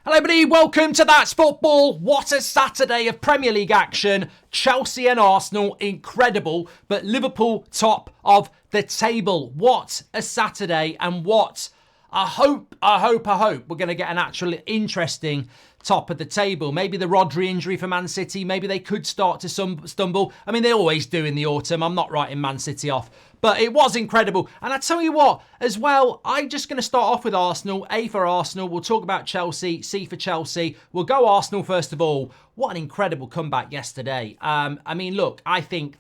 Hello everybody, welcome to That's Football. What a Saturday of Premier League action. Chelsea and Arsenal, incredible, but Liverpool top of the table. What a Saturday, and what I hope we're going to get an actually interesting top of the table. Maybe the Rodri injury for Man City, maybe they could start to stumble. I mean, they always do in the autumn. I'm not writing Man City off, but it was incredible. And I tell you what, as well, I'm just going to start off with Arsenal. A for Arsenal. We'll talk about Chelsea. C for Chelsea. We'll go Arsenal first of all. What an incredible comeback yesterday. I mean, look, I think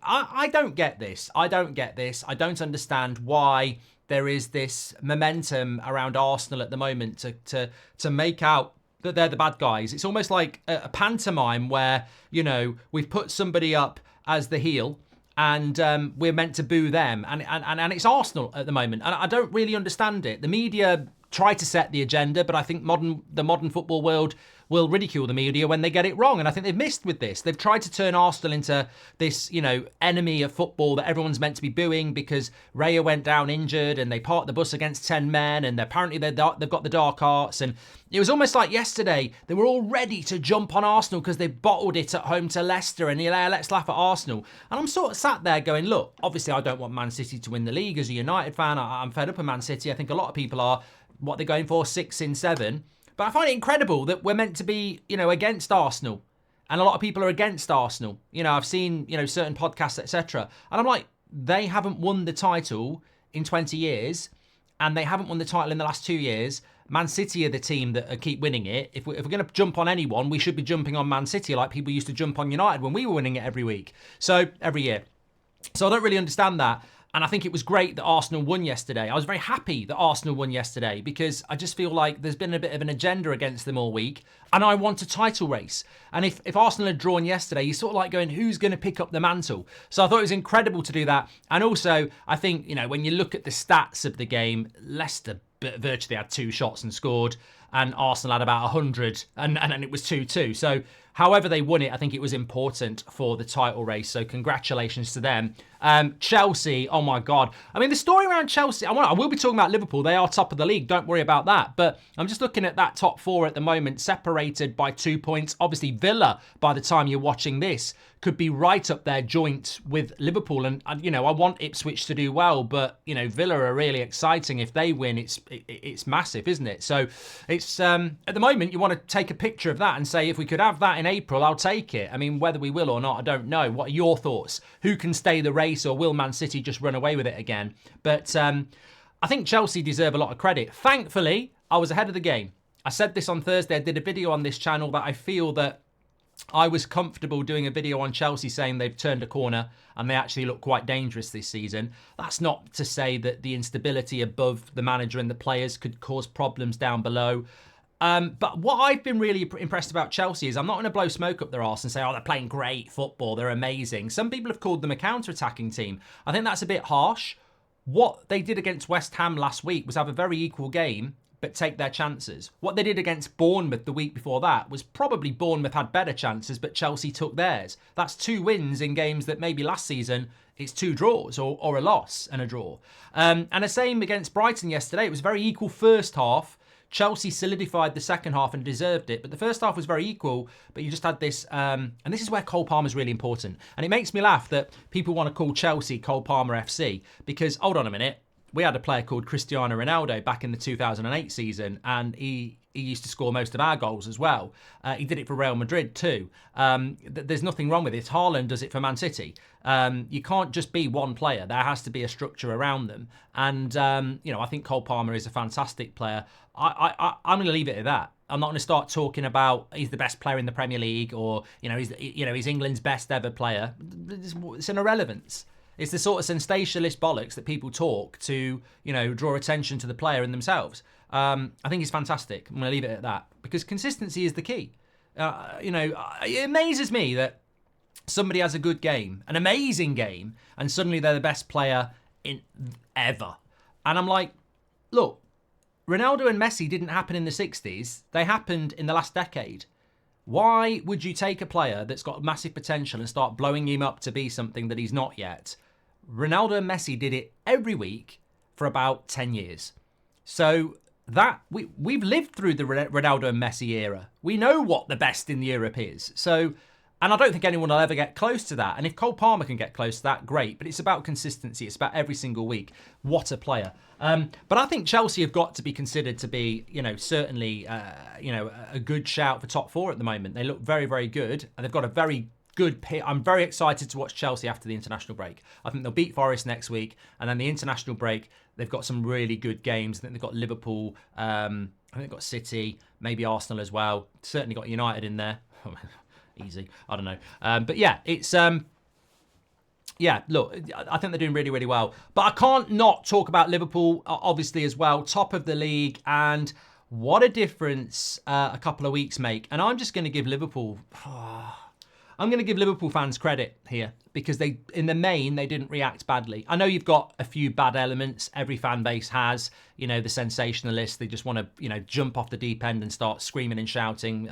I don't get this. I don't understand why there is this momentum around Arsenal at the moment to make out that they're the bad guys. It's almost like a pantomime where, you know, we've put somebody up as the heel and we're meant to boo them. And it's Arsenal at the moment. And I don't really understand it. The media try to set the agenda, but I think the modern football world will ridicule the media when they get it wrong. And I think they've missed with this. They've tried to turn Arsenal into this, you know, enemy of football that everyone's meant to be booing because Raya went down injured and they parked the bus against 10 men and apparently they've got the dark arts. And it was almost like yesterday they were all ready to jump on Arsenal because they bottled it at home to Leicester and let's laugh at Arsenal. And I'm sort of sat there going, look, obviously I don't want Man City to win the league. As a United fan, I'm fed up with Man City. I think a lot of people are. What they're going for, 6 in 7. But I find it incredible that we're meant to be, you know, against Arsenal. And a lot of people are against Arsenal. You know, I've seen, you know, certain podcasts, etc. And I'm like, they haven't won the title in 20 years. And they haven't won the title in the last 2 years. Man City are the team that keep winning it. If we're going to jump on anyone, we should be jumping on Man City like people used to jump on United when we were winning it every year. So I don't really understand that. And I think it was great that Arsenal won yesterday. I was very happy that Arsenal won yesterday because I just feel like there's been a bit of an agenda against them all week. And I want a title race. And if Arsenal had drawn yesterday, you're sort of like going, who's going to pick up the mantle? So I thought it was incredible to do that. And also, I think, you know, when you look at the stats of the game, Leicester virtually had 2 shots and scored. And Arsenal had about 100 and it was 2-2. So however they won it, I think it was important for the title race. So congratulations to them. Chelsea, oh my God. I mean, the story around Chelsea, I will be talking about Liverpool. They are top of the league. Don't worry about that. But I'm just looking at that top 4 at the moment, separated by 2 points. Obviously, Villa, by the time you're watching this, could be right up there joint with Liverpool. And you know, I want Ipswich to do well, but, you know, Villa are really exciting. If they win, it's massive, isn't it? So it's at the moment, you want to take a picture of that and say, if we could have that in April, I'll take it. I mean, whether we will or not, I don't know. What are your thoughts? Who can stay the race, or will Man City just run away with it again? But I think Chelsea deserve a lot of credit. Thankfully, I was ahead of the game. I said this on Thursday. I did a video on this channel that I feel that I was comfortable doing a video on Chelsea saying they've turned a corner and they actually look quite dangerous this season. That's not to say that the instability above the manager and the players could cause problems down below. But what I've been really impressed about Chelsea is I'm not going to blow smoke up their arse and say, oh, they're playing great football, they're amazing. Some people have called them a counter-attacking team. I think that's a bit harsh. What they did against West Ham last week was have a very equal game, but take their chances. What they did against Bournemouth the week before that was probably Bournemouth had better chances, but Chelsea took theirs. That's 2 wins in games that maybe last season it's 2 draws or a loss and a draw. And the same against Brighton yesterday. It was a very equal first half. Chelsea solidified the second half and deserved it. But the first half was very equal, but you just had this... and this is where Cole Palmer is really important. And it makes me laugh that people want to call Chelsea Cole Palmer FC because, hold on a minute, we had a player called Cristiano Ronaldo back in the 2008 season, and he used to score most of our goals as well. He did it for Real Madrid too. There's nothing wrong with it. Haaland does it for Man City. You can't just be one player. There has to be a structure around them. And, you know, I think Cole Palmer is a fantastic player. I'm going to leave it at that. I'm not going to start talking about he's the best player in the Premier League or, he's England's best ever player. It's an irrelevance. It's the sort of sensationalist bollocks that people talk to, draw attention to the player and themselves. I think it's fantastic. I'm going to leave it at that because consistency is the key. It amazes me that somebody has a good game, an amazing game, and suddenly they're the best player in ever. And I'm like, look, Ronaldo and Messi didn't happen in the 60s. They happened in the last decade. Why would you take a player that's got massive potential and start blowing him up to be something that he's not yet? Ronaldo and Messi did it every week for about 10 years. So that we've lived through the Ronaldo and Messi era. We know what the best in Europe is. So, and I don't think anyone will ever get close to that. And if Cole Palmer can get close to that, great. But it's about consistency. It's about every single week. What a player. But I think Chelsea have got to be considered to be, certainly, a good shout for top four at the moment. They look very, very good. And they've got a very good pick. I'm very excited to watch Chelsea after the international break. I think they'll beat Forest next week. And then the international break, they've got some really good games. I think they've got Liverpool. I think they've got City, maybe Arsenal as well. Certainly got United in there. Easy. I don't know. But yeah, it's... look, I think they're doing really, really well. But I can't not talk about Liverpool, obviously, as well. Top of the league. And what a difference a couple of weeks make. And I'm just going to give Liverpool... I'm going to give Liverpool fans credit here because they, in the main, they didn't react badly. I know you've got a few bad elements. Every fan base has, the sensationalists. They just want to, jump off the deep end and start screaming and shouting.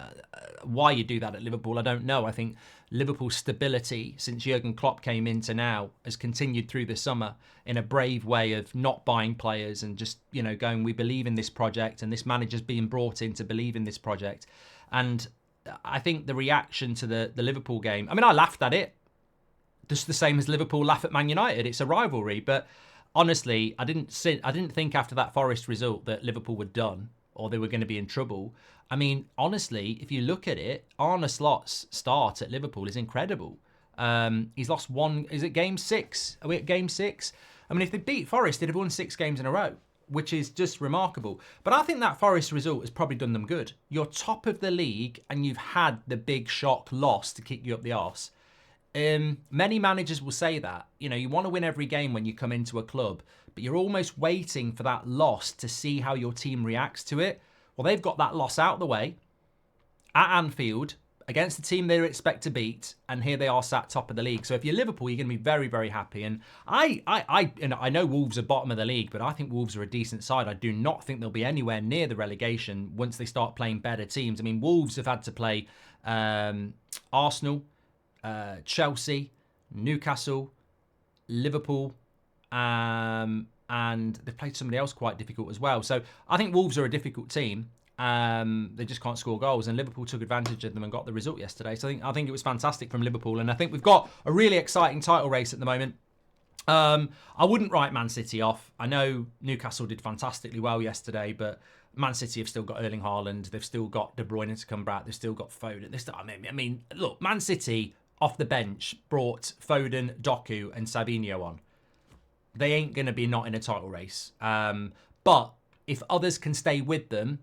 Why you do that at Liverpool, I don't know. I think Liverpool's stability since Jurgen Klopp came into now has continued through the summer in a brave way of not buying players and just, going, we believe in this project and this manager's being brought in to believe in this project. And I think the reaction to the Liverpool game, I mean, I laughed at it. Just the same as Liverpool laugh at Man United. It's a rivalry. But honestly, I didn't think after that Forest result that Liverpool were done or they were going to be in trouble. I mean, honestly, if you look at it, Arne Slot's start at Liverpool is incredible. He's lost one. Is it game 6? Are we at game 6? I mean, if they beat Forest, they'd have won 6 games in a row, which is just remarkable. But I think that Forest result has probably done them good. You're top of the league and you've had the big shock loss to kick you up the arse. Many managers will say that. You want to win every game when you come into a club, but you're almost waiting for that loss to see how your team reacts to it. Well, they've got that loss out the way at Anfield against the team they expect to beat, and here they are sat top of the league. So if you're Liverpool, you're going to be very, very happy. And I know Wolves are bottom of the league, but I think Wolves are a decent side. I do not think they'll be anywhere near the relegation once they start playing better teams. I mean, Wolves have had to play Arsenal, Chelsea, Newcastle, Liverpool, and they've played somebody else quite difficult as well. So I think Wolves are a difficult team. They just can't score goals, and Liverpool took advantage of them and got the result yesterday. So I think it was fantastic from Liverpool, and I think we've got a really exciting title race at the moment. I wouldn't write Man City off. I know Newcastle did fantastically well yesterday, but Man City have still got Erling Haaland. They've still got De Bruyne to come back. They've still got Foden. I mean, look, Man City off the bench brought Foden, Doku, and Savinho on. They ain't going to be not in a title race. But if others can stay with them,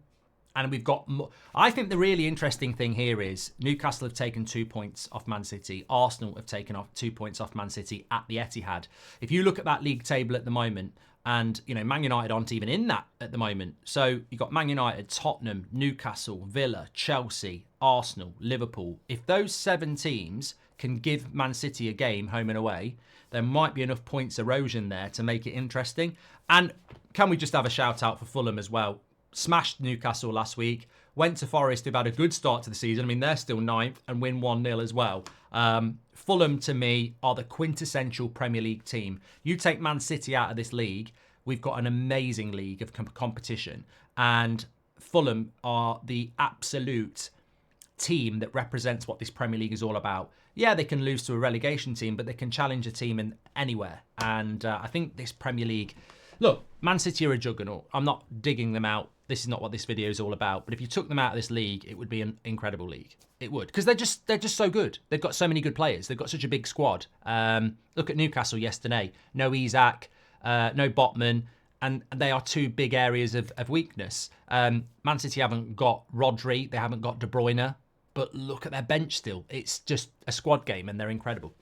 and we've got more. I think the really interesting thing here is Newcastle have taken 2 points off Man City. Arsenal have taken off 2 points off Man City at the Etihad. If you look at that league table at the moment, and Man United aren't even in that at the moment. So you've got Man United, Tottenham, Newcastle, Villa, Chelsea, Arsenal, Liverpool. If those 7 teams can give Man City a game home and away, there might be enough points erosion there to make it interesting. And can we just have a shout out for Fulham as well? Smashed Newcastle last week, went to Forest, who've had a good start to the season. I mean, they're still 9th and win 1-0 as well. Fulham, to me, are the quintessential Premier League team. You take Man City out of this league, we've got an amazing league of competition. And Fulham are the absolute team that represents what this Premier League is all about. Yeah, they can lose to a relegation team, but they can challenge a team in anywhere. And I think this Premier League... Look, Man City are a juggernaut. I'm not digging them out. This is not what this video is all about. But if you took them out of this league, it would be an incredible league. It would, because they're just so good. They've got so many good players. They've got such a big squad. Look at Newcastle yesterday. No Isak, no Botman, and they are 2 big areas of weakness. Man City haven't got Rodri. They haven't got De Bruyne. But look at their bench still. It's just a squad game, and they're incredible.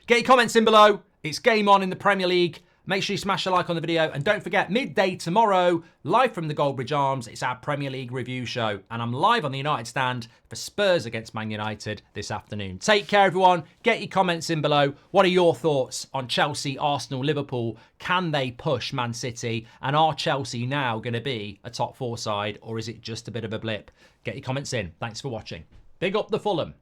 Get your comments in below. It's game on in the Premier League. Make sure you smash a like on the video. And don't forget, midday tomorrow, live from the Goldbridge Arms, it's our Premier League review show. And I'm live on the United stand for Spurs against Man United this afternoon. Take care, everyone. Get your comments in below. What are your thoughts on Chelsea, Arsenal, Liverpool? Can they push Man City? And are Chelsea now going to be a top 4 side? Or is it just a bit of a blip? Get your comments in. Thanks for watching. Big up the Fulham.